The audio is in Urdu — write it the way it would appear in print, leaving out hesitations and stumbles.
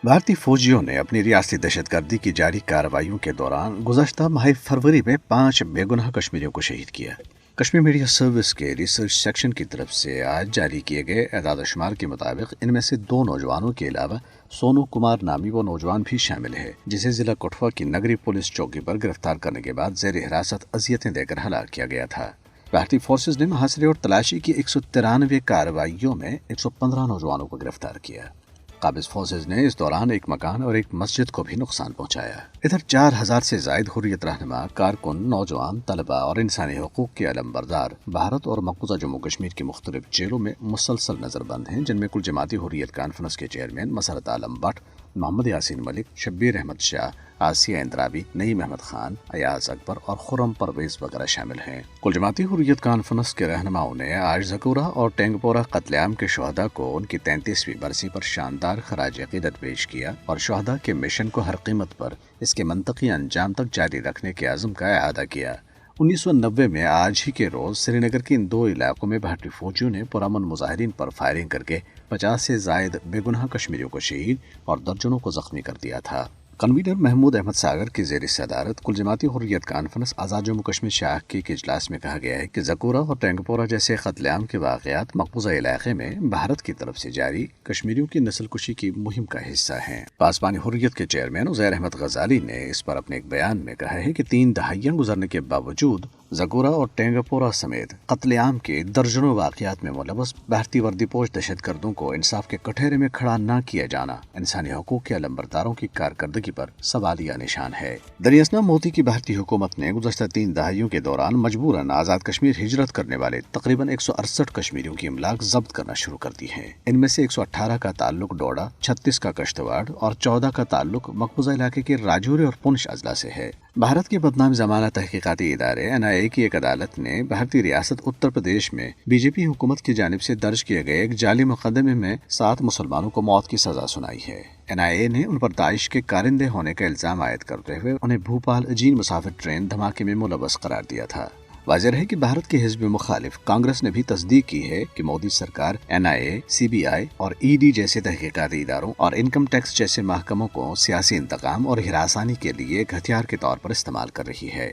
بھارتی فوجیوں نے اپنی ریاستی دہشت گردی کی جاری کارروائیوں کے دوران گزشتہ ماہ فروری میں 5 بے گناہ کشمیریوں کو شہید کیا۔ کشمیر میڈیا سروس کے ریسرچ سیکشن کی طرف سے آج جاری کیے گئے اعداد و شمار کے مطابق ان میں سے 2 نوجوانوں کے علاوہ سونو کمار نامی وہ نوجوان بھی شامل ہے، جسے ضلع کٹھوا کی نگری پولیس چوکی پر گرفتار کرنے کے بعد زیر حراست اذیتیں دے کر ہلاک کیا گیا تھا۔ بھارتی فورسز نے محاصرے اور تلاشی کی 193 کارروائیوں میں 115 نوجوانوں کو گرفتار کیا۔ قابض فورسز نے اس دوران ایک مکان اور ایک مسجد کو بھی نقصان پہنچایا۔ ادھر 4000 سے زائد حریت رہنما، کارکن، نوجوان، طلباء اور انسانی حقوق کے علمبردار بھارت اور مقبوضہ جموں کشمیر کی مختلف جیلوں میں مسلسل نظر بند ہیں، جن میں کل جماعتی حریت کانفرنس کے چیئرمین مسرت عالم بٹ، محمد یاسین ملک، شبیر احمد شاہ، آسیہ اندرابی، نعیم احمد خان، ایاز اکبر اور خرم پرویز وغیرہ شامل ہیں۔ کل جماعتی حریت کانفرنس کے رہنماؤں نے آج زکورہ اور ٹینگپورہ قتل عام کے شہداء کو ان کی 33ویں برسی پر شاندار خراج عقیدت پیش کیا اور شہداء کے مشن کو ہر قیمت پر اس کے منطقی انجام تک جاری رکھنے کے عزم کا اعادہ کیا۔ 1990 میں آج ہی کے روز سری نگر کے ان 2 علاقوں میں بھارتی فوجیوں نے پرامن مظاہرین پر فائرنگ کر کے 50 سے زائد بے گناہ کشمیریوں کو شہید اور درجنوں کو زخمی کر دیا تھا۔ کنوینر محمود احمد ساگر کی زیر صدارت کل جماعتی حریت کانفرنس آزاد جموں کشمیر شاخ کے ایک اجلاس میں کہا گیا ہے کہ زکورہ اور ٹینگپورہ جیسے قتل عام کے واقعات مقبوضہ علاقے میں بھارت کی طرف سے جاری کشمیریوں کی نسل کشی کی مہم کا حصہ ہیں۔ پاسبان حریت کے چیئرمین عزیر احمد غزالی نے اس پر اپنے ایک بیان میں کہا ہے کہ 3 دہائیاں گزرنے کے باوجود زکورہ اور ٹینگپورہ سمیت قتل عام کے درجنوں واقعات میں ملوث بھارتی وردی پوش دہشت گردوں کو انصاف کے کٹہرے میں کھڑا نہ کیا جانا انسانی حقوق کے علمبرداروں کی کارکردگی پر سوالیہ نشان ہے۔ دریاسنا مودی کی بھارتی حکومت نے گزشتہ 3 دہائیوں کے دوران مجبوراً آزاد کشمیر ہجرت کرنے والے تقریباً 168 کشمیریوں کی املاک ضبط کرنا شروع کر دی ہے۔ ان میں سے 118 کا تعلق ڈوڈا، 36 کا کشتواڑ اور 14 کا تعلق مقبوضہ علاقے کے راجوری اور پونچھ اضلاع سے ہے۔ بھارت کے بدنام زمانہ تحقیقاتی ادارے NIA کی ایک عدالت نے بھارتی ریاست اتر پردیش میں BJP حکومت کی جانب سے درج کیے گئے ایک جعلی مقدمے میں 7 مسلمانوں کو موت کی سزا سنائی ہے۔ NIA نے ان پر داعش کے کارندے ہونے کا الزام عائد کرتے ہوئے انہیں بھوپال اجین مسافر ٹرین دھماکے میں ملوث قرار دیا تھا۔ واضح ہے کہ بھارت کے حزب مخالف کانگریس نے بھی تصدیق کی ہے کہ مودی سرکار NIA، CBI اور ED جیسے تحقیقاتی اداروں اور انکم ٹیکس جیسے محکموں کو سیاسی انتقام اور ہراسانی کے لیے ایک ہتھیار کے طور پر استعمال کر رہی ہے۔